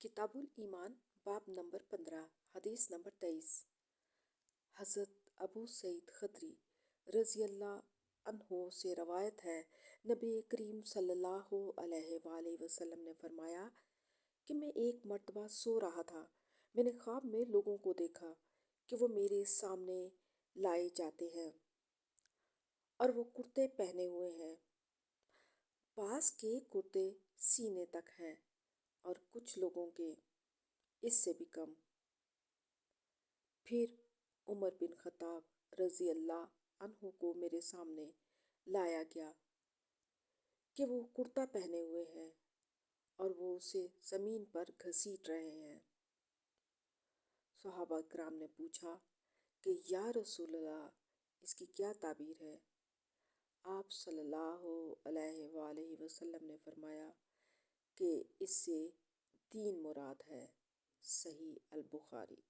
किताबुल ईमान बाब नंबर 15 हदीस नंबर 23। हज़रत अबू सईद खदरी रज़ी अल्लाह अन्हो से रवायत है, नबी करीम सल्लल्लाहु अलैहि वसल्लम ने फरमाया कि मैं एक मर्तबा सो रहा था। मैंने ख्वाब में लोगों को देखा कि वो मेरे सामने लाए जाते हैं और वो कुर्ते पहने हुए हैं। पास के कुर्ते सीने तक हैं और कुछ लोगों के इससे भी कम। फिर उमर बिन खत्ताब रज़ी अल्लाह अन्हु को मेरे सामने लाया गया कि वो कुर्ता पहने हुए हैं और वो उसे ज़मीन पर घसीट रहे हैं। सहाबा किराम ने पूछा कि या रसूल अल्लाह, इसकी क्या ताबीर है? आप सल्लल्लाहु अलैहि वसल्लम ने फरमाया कि इससे दीन मुराद है। सही अल बुखारी।